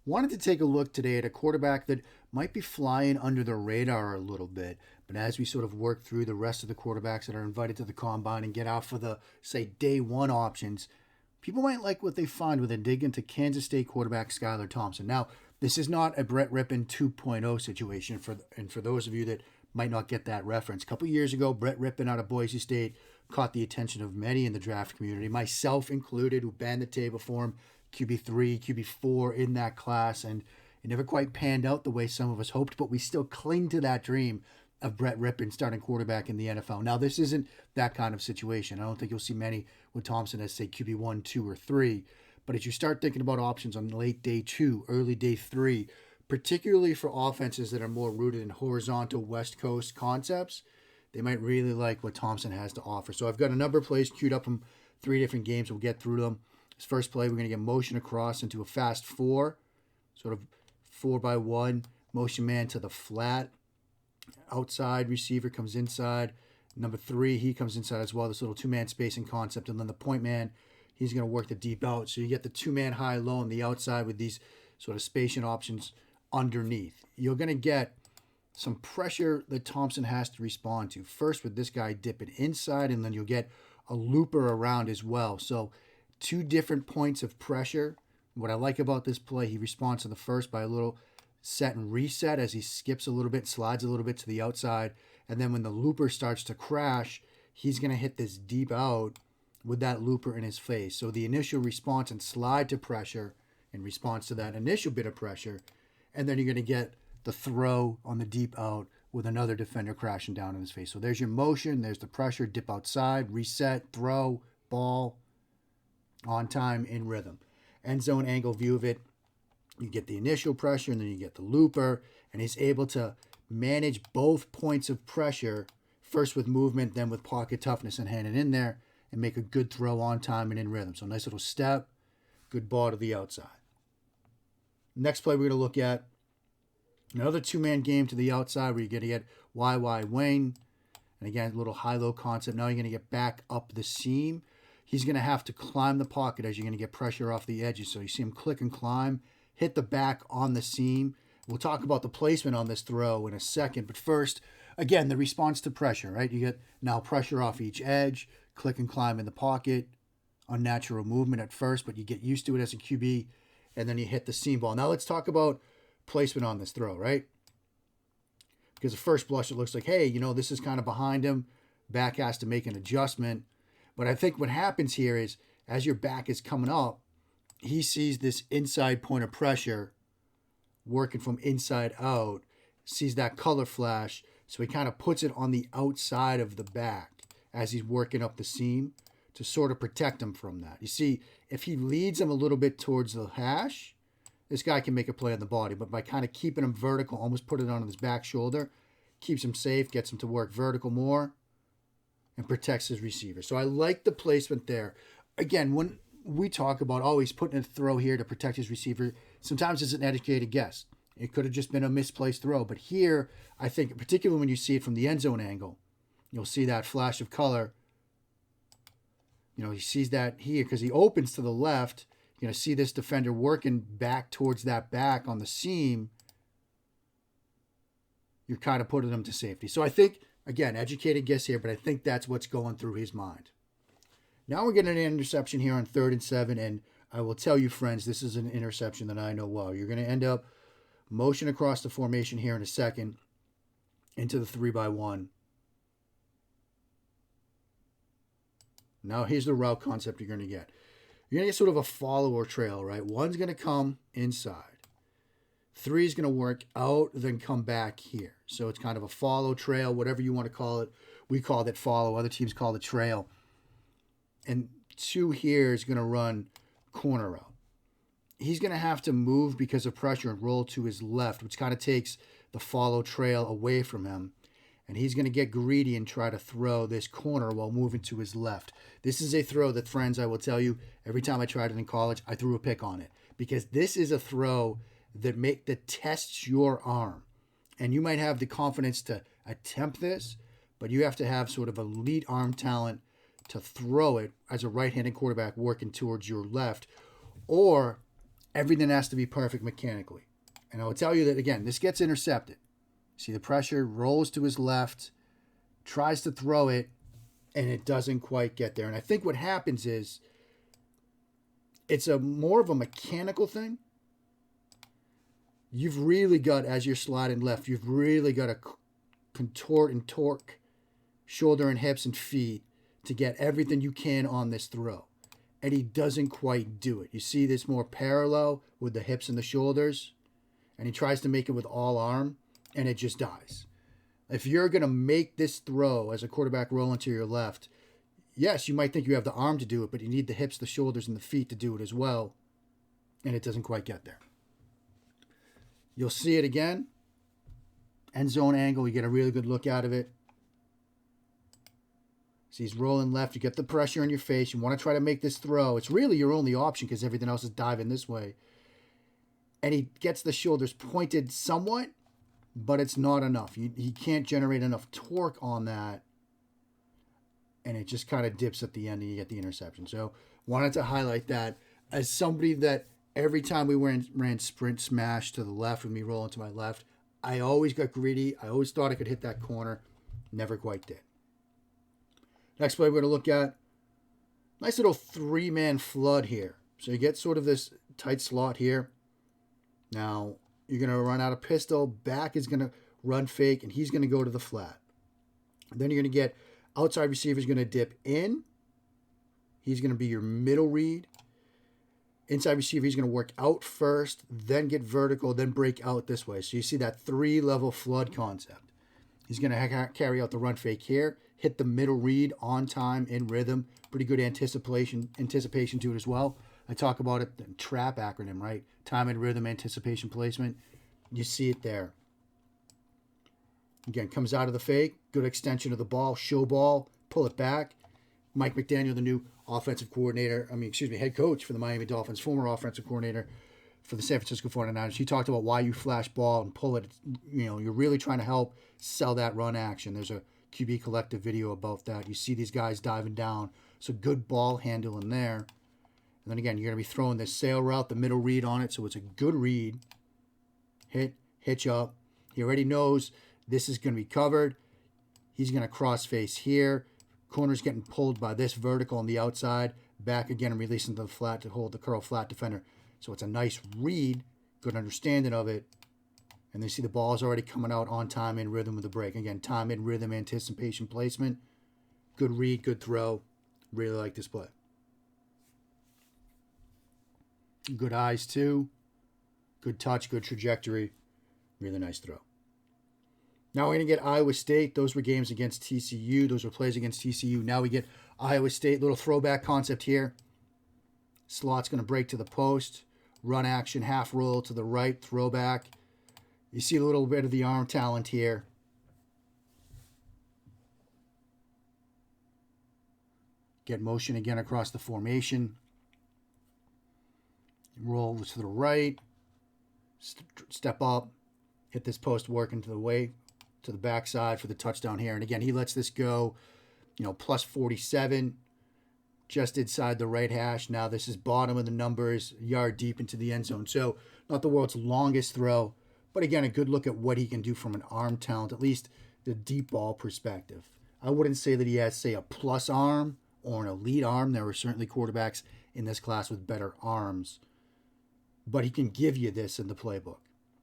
Wanted to take a look today at a quarterback that might be flying under the radar a little bit. But as we sort of work through the rest of the quarterbacks that are invited to the combine and get out for the, say, day one options, people might like what they find when they dig into Kansas State quarterback Skylar Thompson. Now, this is not a Brett Rippon 2.0 situation, and for those of you that might not get that reference. A couple years ago, Brett Rippon out of Boise State caught the attention of many in the draft community, myself included, who banged the table for him, QB3, QB4 in that class, and it never quite panned out the way some of us hoped, but we still cling to that dream of Brett Rippon starting quarterback in the NFL. Now, this isn't that kind of situation. I don't think you'll see many with Thompson as, say, QB1, 2, or 3, but as you start thinking about options on late day 2, early day 3, particularly for offenses that are more rooted in horizontal West Coast concepts, they might really like what Thompson has to offer. So I've got a number of plays queued up from 3 different games. We'll get through them. This first play, we're going to get motion across into a fast 4, sort of 4-by-1, motion man to the flat. Outside receiver comes inside. Number 3, he comes inside as well, this little 2-man spacing concept. And then the point man, he's going to work the deep out. So you get the 2-man high low on the outside with these sort of spacing options underneath. You're going to get some pressure that Thompson has to respond to. First with this guy dipping inside, and then you'll get a looper around as well. So 2 different points of pressure. What I like about this play, he responds to the first by a little set and reset as he skips a little bit, slides a little bit to the outside. And then when the looper starts to crash, he's going to hit this deep out with that looper in his face. So the initial response and slide to pressure in response to that initial bit of pressure. And then you're going to get the throw on the deep out with another defender crashing down in his face. So there's your motion, there's the pressure, dip outside, reset, throw, ball, on time, in rhythm. End zone angle view of it, you get the initial pressure and then you get the looper, and he's able to manage both points of pressure, first with movement, then with pocket toughness and hand it in there, and make a good throw on time and in rhythm. So nice little step, good ball to the outside. Next play we're going to look at, another 2-man game to the outside where you're going to get YY Wayne. And again, a little high-low concept. Now you're going to get back up the seam. He's going to have to climb the pocket as you're going to get pressure off the edges. So you see him click and climb, hit the back on the seam. We'll talk about the placement on this throw in a second. But first, again, the response to pressure, right? You get now pressure off each edge, click and climb in the pocket, unnatural movement at first, but you get used to it as a QB, and then you hit the seam ball. Now let's talk about placement on this throw, right? Because at first blush, it looks like, hey, this is kind of behind him. Back has to make an adjustment. But I think what happens here is as your back is coming up, he sees this inside point of pressure working from inside out, sees that color flash, so he kind of puts it on the outside of the back as he's working up the seam to sort of protect him from that. You see, if he leads him a little bit towards the hash, this guy can make a play on the body, but by kind of keeping him vertical, almost put it on his back shoulder, keeps him safe, gets him to work vertical more, and protects his receiver. So I like the placement there. Again, when we talk about always putting a throw here to protect his receiver, sometimes it's an educated guess. It could have just been a misplaced throw. But here, I think, particularly when you see it from the end zone angle, you'll see that flash of color. He sees that here because he opens to the left. You're going to see this defender working back towards that back on the seam. You're kind of putting him to safety. So I think, again, educated guess here, but I think that's what's going through his mind. Now we're getting an interception here on 3rd and 7, and I will tell you, friends, this is an interception that I know well. You're going to end up motion across the formation here in a second into the 3-by-1. Now here's the route concept you're going to get. You're going to get sort of a follower trail, right? 1's going to come inside. 3 is going to work out, then come back here. So it's kind of a follow trail, whatever you want to call it. We call it follow. Other teams call it trail. And 2 here is going to run corner route. He's going to have to move because of pressure and roll to his left, which kind of takes the follow trail away from him. And he's going to get greedy and try to throw this corner while moving to his left. This is a throw that, friends, I will tell you, every time I tried it in college, I threw a pick on it. Because this is a throw that tests your arm. And you might have the confidence to attempt this, but you have to have sort of elite arm talent to throw it as a right-handed quarterback working towards your left. Or Everything has to be perfect mechanically. And I will tell you that, again, this gets intercepted. See the pressure, rolls to his left, tries to throw it, and it doesn't quite get there. And I think what happens is it's more of a mechanical thing. You've really got, as you're sliding left, you've really got to contort and torque shoulder and hips and feet to get everything you can on this throw. And he doesn't quite do it. You see this more parallel with the hips and the shoulders, and he tries to make it with all arm, and it just dies. If you're going to make this throw as a quarterback rolling to your left, yes, you might think you have the arm to do it, but you need the hips, the shoulders, and the feet to do it as well, and it doesn't quite get there. You'll see it again. End zone angle, you get a really good look out of it. See, he's rolling left. You get the pressure in your face. You want to try to make this throw. It's really your only option because everything else is diving this way. And he gets the shoulders pointed somewhat, but it's not enough. He can't generate enough torque on that. And it just kind of dips at the end and you get the interception. So wanted to highlight that as somebody that every time we ran sprint smash to the left with me rolling to my left, I always got greedy. I always thought I could hit that corner. Never quite did. Next play we're going to look at, nice little three-man flood here. So you get sort of this tight slot here. Now, you're going to run out of pistol. Back is going to run fake, and he's going to go to the flat. Then you're going to get outside receiver is going to dip in. He's going to be your middle read. Inside receiver, he's going to work out first, then get vertical, then break out this way. So you see that three-level flood concept. He's going to carry out the run fake here, hit the middle read on time, in rhythm. Pretty good anticipation to it as well. I talk about it, the TRAP acronym, right? Time and rhythm, anticipation, placement. You see it there. Again, comes out of the fake, good extension of the ball, show ball, pull it back. Mike McDaniel, the new head coach for the Miami Dolphins, former offensive coordinator for the San Francisco 49ers. He talked about why you flash ball and pull it. You know, you're really trying to help sell that run action. There's a QB Collective video about that. You see these guys diving down. So good ball handling there. And then again, you're going to be throwing this sail route, the middle read on it. So it's a good read. Hitch up. He already knows this is going to be covered. He's going to cross face here. Corner's getting pulled by this vertical on the outside. Back again and releasing to the flat to hold the curl flat defender. So it's a nice read, good understanding of it. And they see the ball is already coming out on time, in rhythm with the break. Again, time, in rhythm, anticipation, placement. Good read, good throw. Really like this play. Good eyes too. Good touch, good trajectory. Really nice throw. Now we're going to get Iowa State. Those were games against TCU. Those were plays against TCU. Now we get Iowa State. Little throwback concept here. Slot's going to break to the post. Run action, half roll to the right, throwback. You see a little bit of the arm talent here. Get motion again across the formation. Roll to the right. Step up. Hit this post working to the way, to the backside for the touchdown here. And again, he lets this go, plus 47. Just inside the right hash. Now this is bottom of the numbers, yard deep into the end zone. So not the world's longest throw, but again, a good look at what he can do from an arm talent, at least the deep ball perspective. I wouldn't say that he has, say, a plus arm or an elite arm. There are certainly quarterbacks in this class with better arms, but he can give you this in the playbook.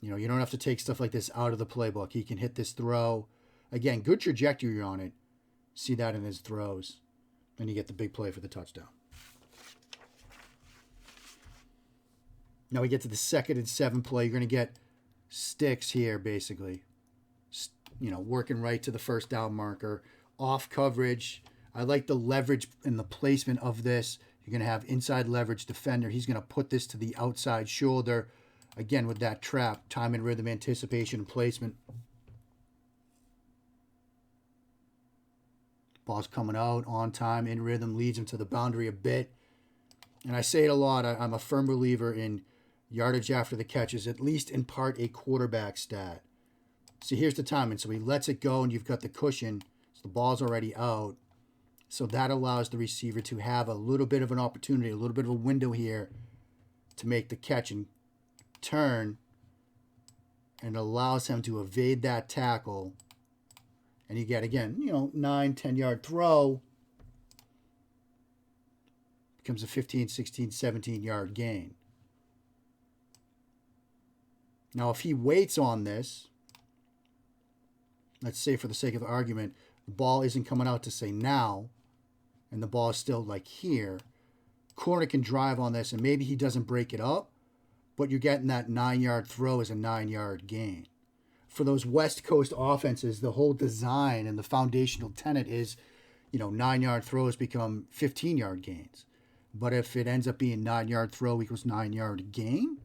You don't have to take stuff like this out of the playbook. He can hit this throw. Again, good trajectory on it. See that in his throws. And you get the big play for the touchdown. Now we get to the 2nd and 7 play. You're going to get sticks here, basically. Working right to the first down marker. Off coverage. I like the leverage and the placement of this. You're going to have inside leverage defender. He's going to put this to the outside shoulder. Again, with that trap, time and rhythm, anticipation, and placement. Ball's coming out on time, in rhythm, leads him to the boundary a bit. And I say it a lot, I'm a firm believer in yardage after the catch is at least in part a quarterback stat. See, here's the timing. So he lets it go, and you've got the cushion. So the ball's already out. So that allows the receiver to have a little bit of an opportunity, a little bit of a window here to make the catch and turn, and allows him to evade that tackle. And you get, again, 9, 10-yard throw. Becomes a 15, 16, 17-yard gain. Now, if he waits on this, let's say for the sake of the argument, the ball isn't coming out to say now, and the ball is still like here, corner can drive on this, and maybe he doesn't break it up, but you're getting that 9-yard throw as a 9-yard gain. For those West Coast offenses, the whole design and the foundational tenet is, 9-yard throws become 15-yard gains. But if it ends up being 9-yard throw equals 9-yard gain,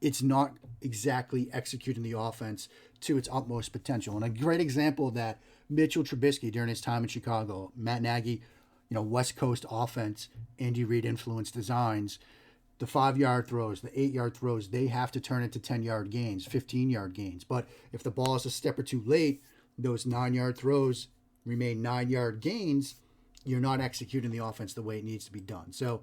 it's not exactly executing the offense to its utmost potential. And a great example of that, Mitchell Trubisky during his time in Chicago, Matt Nagy, West Coast offense, Andy Reid influenced designs, the 5-yard throws, the 8-yard throws, they have to turn into 10-yard gains, 15-yard gains. But if the ball is a step or two late, those 9-yard throws remain 9-yard gains. You're not executing the offense the way it needs to be done. So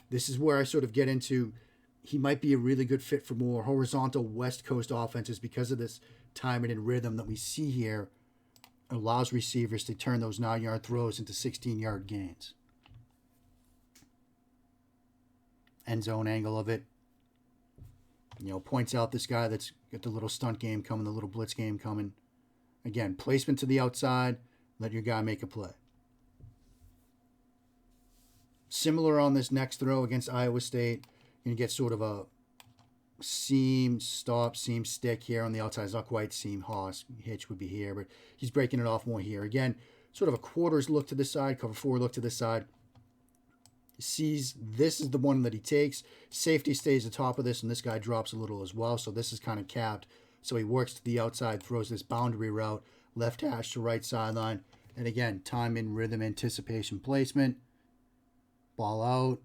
this is where I sort of get into, he might be a really good fit for more horizontal West Coast offenses because of this timing and rhythm that we see here. It allows receivers to turn those 9-yard throws into 16-yard gains. End zone angle of it. Points out this guy that's got the little stunt game coming, the little blitz game coming. Again, placement to the outside. Let your guy make a play. Similar on this next throw against Iowa State. You get sort of a seam stop, seam stick here on the outside. It's not quite seam hoss. Hitch would be here, but he's breaking it off more here. Again, sort of a quarters look to the side, cover 4 look to the side. Sees this is the one that he takes. Safety stays atop of this, and this guy drops a little as well. So this is kind of capped. So he works to the outside, throws this boundary route, left hash to right sideline. And again, time in rhythm, anticipation, placement. Ball out.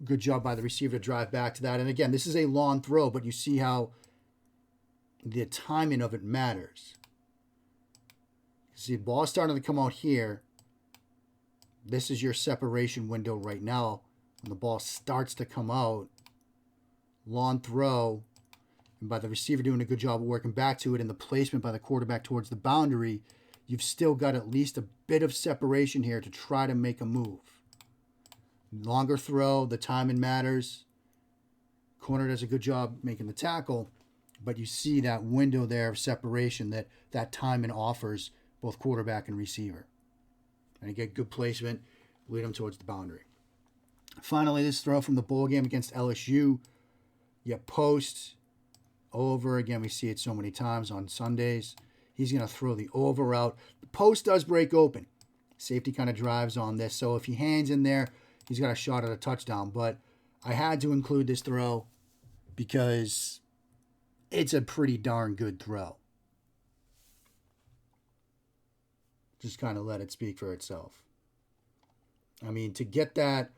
Good job by the receiver to drive back to that. And again, this is a long throw, but you see how the timing of it matters. See, the ball starting to come out here. This is your separation window right now. When the ball starts to come out, long throw, and by the receiver doing a good job of working back to it, and the placement by the quarterback towards the boundary, you've still got at least a bit of separation here to try to make a move. Longer throw, the timing matters. Corner does a good job making the tackle, but you see that window there of separation that timing offers both quarterback and receiver. And you get good placement, lead them towards the boundary. Finally, this throw from the bowl game against LSU. You post, over. Again, we see it so many times on Sundays. He's going to throw the over route. The post does break open. Safety kind of drives on this. So if he hands in there, he's got a shot at a touchdown. But I had to include this throw because it's a pretty darn good throw. Just kind of let it speak for itself. I mean, to get that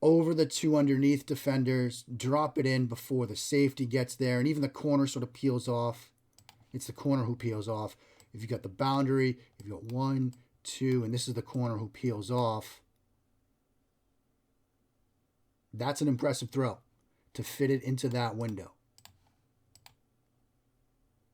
over the 2 underneath defenders, drop it in before the safety gets there, and even the corner sort of peels off. It's the corner who peels off. If you got the boundary, if you got 1, 2, and this is the corner who peels off, that's an impressive throw to fit it into that window.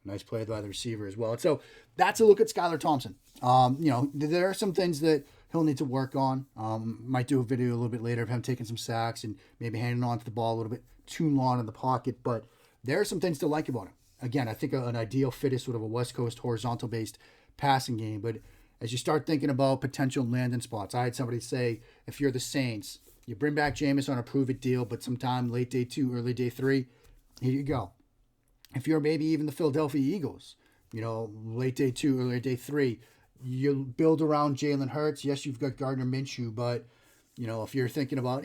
Nice play by the receiver as well. And so that's a look at Skylar Thompson. There are some things that he'll need to work on. Might do a video a little bit later of him taking some sacks and maybe hanging on to the ball a little bit too long in the pocket. But there are some things to like about him. Again, I think an ideal fit is sort of a West Coast horizontal-based passing game. But as you start thinking about potential landing spots, I had somebody say, if you're the Saints, you bring back Jameis on a prove-it deal, but sometime late day 2, early day 3, here you go. If you're maybe even the Philadelphia Eagles, late day 2, early day 3, you build around Jalen Hurts. Yes, you've got Gardner Minshew, but, if you're thinking about,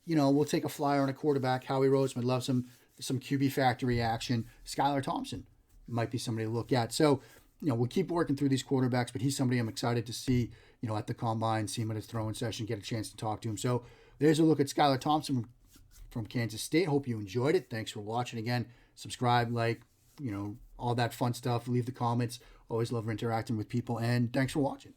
we'll take a flyer on a quarterback. Howie Roseman loves some QB factory action. Skylar Thompson might be somebody to look at. So, we'll keep working through these quarterbacks, but he's somebody I'm excited to see, at the combine, see him at his throwing session, get a chance to talk to him. So there's a look at Skylar Thompson from Kansas State. Hope you enjoyed it. Thanks for watching again. Subscribe, like, all that fun stuff. Leave the comments. Always love interacting with people. And thanks for watching.